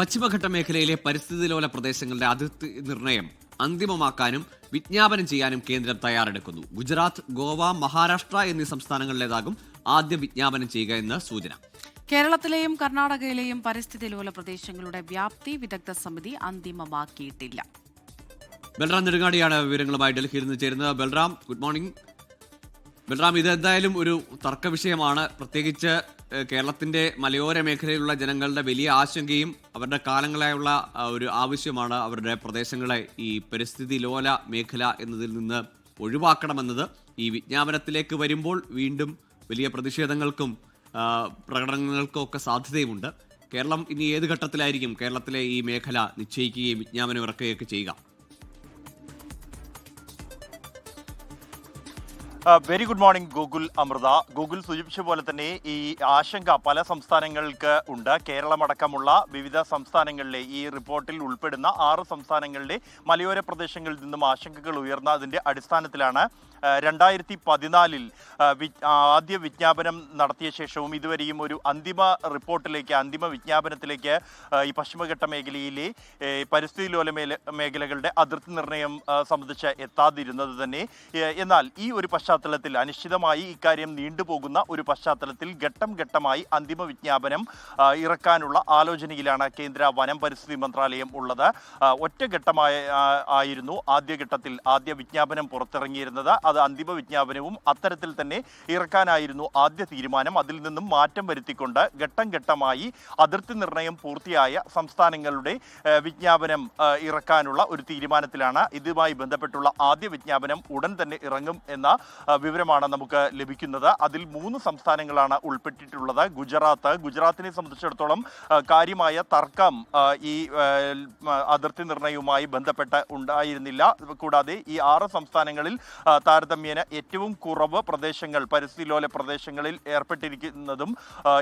പശ്ചിമഘട്ട മേഖലയിലെ പരിസ്ഥിതി ലോല പ്രദേശങ്ങളുടെ അതിർത്തി നിർണയം അന്തിമമാക്കാനും വിജ്ഞാപനം ചെയ്യാനും കേന്ദ്രം തയ്യാറെടുക്കുന്നു. ഗുജറാത്ത്, ഗോവ, മഹാരാഷ്ട്ര എന്നീ സംസ്ഥാനങ്ങളിലേതാകും ആദ്യം വിജ്ഞാപനം ചെയ്യുക എന്ന് സൂചന. കേരളത്തിലെയും കർണാടകയിലെയും പരിസ്ഥിതി ലോല പ്രദേശങ്ങളുടെ വ്യാപ്തി വിദഗ്ധ സമിതി അന്തിമമാക്കിയിട്ടില്ല. ബൽറാം നെടുങ്ങാടിയാണ് വിവരങ്ങളുമായി ഡൽഹിയിൽ നിന്ന് ചേരുന്നത്. Balram, good morning. ബൽറാം, ഇത് എന്തായാലും ഒരു തർക്ക വിഷയമാണ്. പ്രത്യേകിച്ച് കേരളത്തിന്റെ മലയോര മേഖലയിലുള്ള ജനങ്ങളുടെ വലിയ ആശങ്കയും അവരുടെ കാലങ്ങളായുള്ള ഒരു ആവശ്യമാണ് അവരുടെ പ്രദേശങ്ങളെ ഈ പരിസ്ഥിതി ലോല മേഖല എന്നതിൽ നിന്ന് ഒഴിവാക്കണമെന്നത്. ഈ വിജ്ഞാപനത്തിലേക്ക് വരുമ്പോൾ വീണ്ടും വലിയ പ്രതിഷേധങ്ങൾക്കും പ്രകടനങ്ങൾക്കും ഒക്കെ സാധ്യതയുമുണ്ട്. കേരളം ഇനി ഏത് ഘട്ടത്തിലായിരിക്കും കേരളത്തിലെ ഈ മേഖല നിശ്ചയിക്കുകയും വിജ്ഞാപനം ഇറക്കുകയൊക്കെ ചെയ്യുക? Very good morning Google Amrita. Google സൂചിപ്പിച്ച പോലെ തന്നെ ഈ ആശങ്ക പല സംസ്ഥാനങ്ങൾക്ക് ഉണ്ട്. കേരളമടക്കമുള്ള വിവിധ സംസ്ഥാനങ്ങളിലെ ഈ റിപ്പോർട്ടിൽ ഉൾപ്പെടുന്ന 6 സംസ്ഥാനങ്ങളിലെ മലയോര പ്രദേശങ്ങളിൽ നിന്നും ആശങ്കകൾ ഉയർന്നതിൻ്റെ അടിസ്ഥാനത്തിലാണ് 2014 ആദ്യ വിജ്ഞാപനം നടത്തിയ ശേഷവും ഇതുവരെയും ഒരു അന്തിമ റിപ്പോർട്ടിലേക്ക്, അന്തിമ വിജ്ഞാപനത്തിലേക്ക് ഈ പശ്ചിമഘട്ട മേഖലയിലെ പരിസ്ഥിതി ലോല മേഖലകളുടെ അതിർത്തി നിർണയം സംബന്ധിച്ച് എത്താതിരുന്നത് തന്നെ. എന്നാൽ ഈ ഒരു പശ്ചാത്തലത്തിൽ, അനിശ്ചിതമായി ഇക്കാര്യം നീണ്ടുപോകുന്ന ഒരു പശ്ചാത്തലത്തിൽ ഘട്ടം ഘട്ടമായി അന്തിമ വിജ്ഞാപനം ഇറക്കാനുള്ള ആലോചനയിലാണ് കേന്ദ്ര വനം പരിസ്ഥിതി മന്ത്രാലയം ഉള്ളത്. ഒറ്റഘട്ടമായിരുന്നു ആദ്യഘട്ടത്തിൽ ആദ്യ വിജ്ഞാപനം പുറത്തിറങ്ങിയിരുന്നത്. അത് അന്തിമ വിജ്ഞാപനവും അത്തരത്തിൽ തന്നെ ഇറക്കാനായിരുന്നു ആദ്യ തീരുമാനം. അതിൽ നിന്നും മാറ്റം വരുത്തിക്കൊണ്ട് ഘട്ടം ഘട്ടമായി അതിർത്തി നിർണയം പൂർത്തിയായ സംസ്ഥാനങ്ങളുടെ വിജ്ഞാപനം ഇറക്കാനുള്ള ഒരു തീരുമാനത്തിലാണ്. ഇതുമായി ബന്ധപ്പെട്ടുള്ള ആദ്യ വിജ്ഞാപനം ഉടൻ തന്നെ ഇറങ്ങും എന്ന വിവരമാണ് നമുക്ക് ലഭിക്കുന്നത്. അതിൽ 3 സംസ്ഥാനങ്ങളാണ് ഉൾപ്പെട്ടിട്ടുള്ളത്. ഗുജറാത്തിനെ സംബന്ധിച്ചിടത്തോളം കാര്യമായ തർക്കം ഈ അതിർത്തി നിർണയവുമായി ബന്ധപ്പെട്ട് ഉണ്ടായിരുന്നില്ല. കൂടാതെ ഈ 6 സംസ്ഥാനങ്ങളിൽ താരതമ്യേന ഏറ്റവും കുറവ് പ്രദേശങ്ങൾ, പരിസ്ഥിതി ലോല പ്രദേശങ്ങളിൽ ഏർപ്പെട്ടിരിക്കുന്നതും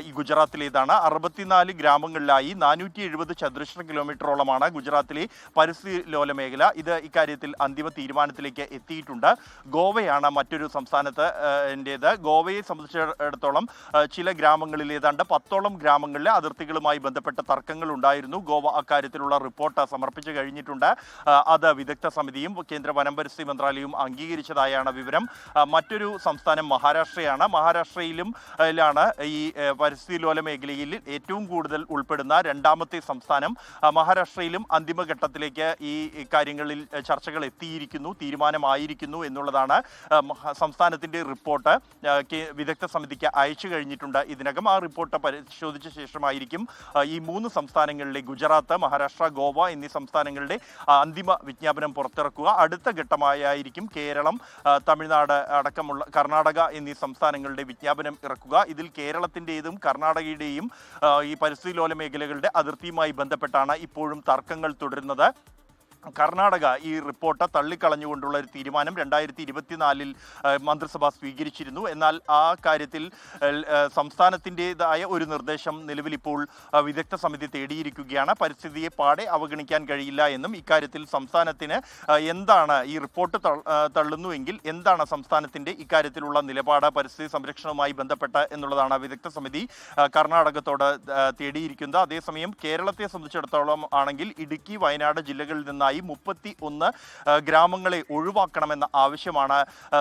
ഈ ഗുജറാത്തിലേതാണ്. 64 ഗ്രാമങ്ങളിലായി 470 ചതുരശ്ര കിലോമീറ്ററോളമാണ് ഗുജറാത്തിലെ പരിസ്ഥിതി ലോല മേഖല. ഇത് ഇക്കാര്യത്തിൽ അന്തിമ തീരുമാനത്തിലേക്ക് എത്തിയിട്ടുണ്ട്. ഗോവയാണ് മറ്റൊരു സംസ്ഥാനത്തിൻ്റേത്. ഗോവയെ സംബന്ധിച്ചിടത്തോളം ചില ഗ്രാമങ്ങളിൽ ഏതാണ്ട് 10ഓളം ഗ്രാമങ്ങളിലെ അതിർത്തികളുമായി ബന്ധപ്പെട്ട തർക്കങ്ങൾ ഉണ്ടായിരുന്നു. ഗോവ അക്കാര്യത്തിലുള്ള റിപ്പോർട്ട് സമർപ്പിച്ചു കഴിഞ്ഞിട്ടുണ്ട്. അത് വിദഗ്ധ സമിതിയും കേന്ദ്ര വനം പരിസ്ഥിതി മന്ത്രാലയവും അംഗീകരിച്ചതായാണ് വിവരം. മറ്റൊരു സംസ്ഥാനം മഹാരാഷ്ട്രയാണ്. മഹാരാഷ്ട്രയിലും ഈ പരിസ്ഥിതി ലോല മേഖലയിൽ ഏറ്റവും കൂടുതൽ ഉൾപ്പെടുന്ന 2ാമത്തെ സംസ്ഥാനം. മഹാരാഷ്ട്രയിലും അന്തിമഘട്ടത്തിലേക്ക് ഈ കാര്യങ്ങളിൽ ചർച്ചകൾ എത്തിയിരിക്കുന്നു, തീരുമാനമായിരിക്കുന്നു എന്നുള്ളതാണ് സംസ്ഥാനത്തിൻ്റെ റിപ്പോർട്ട് വിദഗ്ധ സമിതിക്ക് അയച്ചു കഴിഞ്ഞിട്ടുണ്ട്. ഇതിനകം ആ റിപ്പോർട്ട് പരിശോധിച്ച ശേഷമായിരിക്കും ഈ 3 സംസ്ഥാനങ്ങളിലെ ഗുജറാത്ത്, മഹാരാഷ്ട്ര, ഗോവ എന്നീ സംസ്ഥാനങ്ങളുടെ അന്തിമ വിജ്ഞാപനം പുറത്തിറക്കുക. അടുത്ത ഘട്ടമായിരിക്കും കേരളം, തമിഴ്നാട് അടക്കമുള്ള കർണാടക എന്നീ സംസ്ഥാനങ്ങളുടെ വിജ്ഞാപനം ഇറക്കുക. ഇതിൽ കേരളത്തിൻ്റെതും കർണാടകയുടെയും ഈ പരിസ്ഥിതി ലോല മേഖലകളുടെ അതിർത്തിയുമായി ബന്ധപ്പെട്ടാണ് ഇപ്പോഴും തർക്കങ്ങൾ തുടരുന്നത്. കർണാടക ഈ റിപ്പോർട്ട് തള്ളിക്കളഞ്ഞുകൊണ്ടുള്ള ഒരു തീരുമാനം 2024 മന്ത്രിസഭ സ്വീകരിച്ചിരുന്നു. എന്നാൽ ആ കാര്യത്തിൽ സംസ്ഥാനത്തിൻ്റെതായ ഒരു നിർദ്ദേശം നിലവിൽ ഇപ്പോൾ വിദഗ്ധ സമിതി തേടിയിരിക്കുകയാണ്. പരിസ്ഥിതിയെ പാടെ അവഗണിക്കാൻ കഴിയില്ല എന്നും ഇക്കാര്യത്തിൽ സംസ്ഥാനത്തിന് എന്താണ് ഈ റിപ്പോർട്ട് തള്ളുന്നുവെങ്കിൽ എന്താണ് സംസ്ഥാനത്തിൻ്റെ ഇക്കാര്യത്തിലുള്ള നിലപാട് പരിസ്ഥിതി സംരക്ഷണവുമായി ബന്ധപ്പെട്ട് എന്നുള്ളതാണ് വിദഗ്ധ സമിതി കർണാടകത്തോട് തേടിയിരിക്കുന്നത്. അതേസമയം കേരളത്തെ സംബന്ധിച്ചിടത്തോളം ആണെങ്കിൽ ഇടുക്കി, വയനാട് ജില്ലകളിൽ നിന്നായി 31 ഗ്രാമങ്ങളെ ഒഴിവാക്കണമെന്ന ആവശ്യമാണ്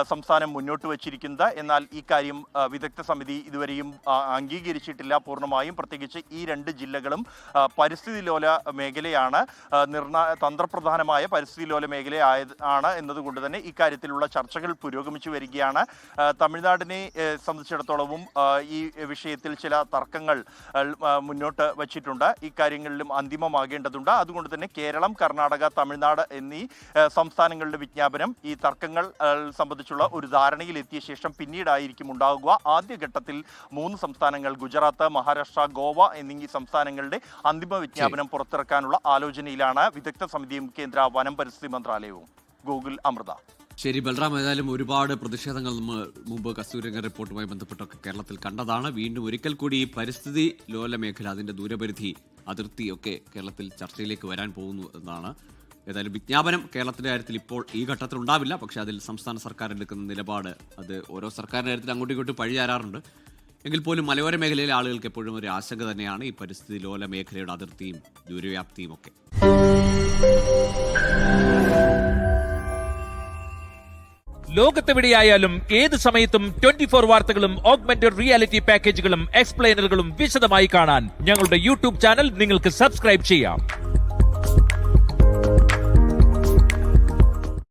സംസ്ഥാനം മുന്നോട്ട് വച്ചിരിക്കുന്നത്. എന്നാൽ ഈ കാര്യം വിദഗ്ധ സമിതി ഇതുവരെയും അംഗീകരിച്ചിട്ടില്ല പൂർണ്ണമായും. പ്രത്യേകിച്ച് ഈ 2 ജില്ലകളും പരിസ്ഥിതി ലോല മേഖലയാണ്, തന്ത്രപ്രധാനമായ പരിസ്ഥിതി ലോല മേഖലയാണ് എന്നതുകൊണ്ട് തന്നെ ഇക്കാര്യത്തിലുള്ള ചർച്ചകൾ പുരോഗമിച്ചു വരികയാണ്. തമിഴ്നാടിനെ സംബന്ധിച്ചിടത്തോളവും ഈ വിഷയത്തിൽ ചില തർക്കങ്ങൾ മുന്നോട്ട് വച്ചിട്ടുണ്ട്. ഇക്കാര്യങ്ങളിലും അന്തിമമാകേണ്ടതുണ്ട്. അതുകൊണ്ട് തന്നെ കേരളം, കർണാടക, തമിഴ്നാട് എന്നീ സംസ്ഥാനങ്ങളുടെ വിജ്ഞാപനം ഈ തർക്കങ്ങൾ സംബന്ധിച്ചുള്ള ഒരു ധാരണയിൽ എത്തിയ ശേഷം പിന്നീടായിരിക്കും ഉണ്ടാകുക. ആദ്യഘട്ടത്തിൽ 3 സംസ്ഥാനങ്ങൾ ഗുജറാത്ത്, മഹാരാഷ്ട്ര, ഗോവ എന്നീ സംസ്ഥാനങ്ങളുടെ അന്തിമ വിജ്ഞാപനം പുറത്തിറക്കാനുള്ള ആലോചനയിലാണ് വിദഗ്ധ സമിതിയും കേന്ദ്ര വനം പരിസ്ഥിതി മന്ത്രാലയവും. ഗൂഗിൾ അമൃത. ശരി ബൽറാം, ഏതായാലും ഒരുപാട് പ്രതിഷേധങ്ങൾ നമ്മൾ മുമ്പ് കസ്തൂരിരംഗൻ റിപ്പോർട്ടുമായി ബന്ധപ്പെട്ടൊക്കെ കേരളത്തിൽ കണ്ടതാണ്. വീണ്ടും ഒരിക്കൽ കൂടി ഈ പരിസ്ഥിതി ലോല മേഖല, അതിൻ്റെ ദൂരപരിധി, അതിർത്തിയൊക്കെ കേരളത്തിൽ ചർച്ചയിലേക്ക് വരാൻ പോകുന്നു എന്നാണ്. ഏതായാലും വിജ്ഞാപനം കേരളത്തിൻ്റെ കാര്യത്തിൽ ഇപ്പോൾ ഈ ഘട്ടത്തിൽ ഉണ്ടാവില്ല. പക്ഷേ അതിൽ സംസ്ഥാന സർക്കാർ എടുക്കുന്ന നിലപാട്, അത് ഓരോ സർക്കാരിൻ്റെ കാര്യത്തിൽ അങ്ങോട്ടും ഇങ്ങോട്ടും പഴി ചാരാറുണ്ട്. എങ്കിൽ പോലും മലയോര മേഖലയിലെ ആളുകൾക്ക് എപ്പോഴും ഒരു ആശങ്ക തന്നെയാണ് ഈ പരിസ്ഥിതി ലോല മേഖലയുടെ അതിർത്തിയും ദൂരവ്യാപ്തിയും ഒക്കെ. ലോകത്തെവിടെയായാലും ഏത് സമയത്തും 24 വാർത്തകളും ഓഗ്മെന്റഡ് റിയാലിറ്റി പാക്കേജുകളും എക്സ്പ്ലെയിനറുകളും വിശദമായി കാണാൻ ഞങ്ങളുടെ യൂട്യൂബ് ചാനൽ നിങ്ങൾക്ക് സബ്സ്ക്രൈബ് ചെയ്യാം.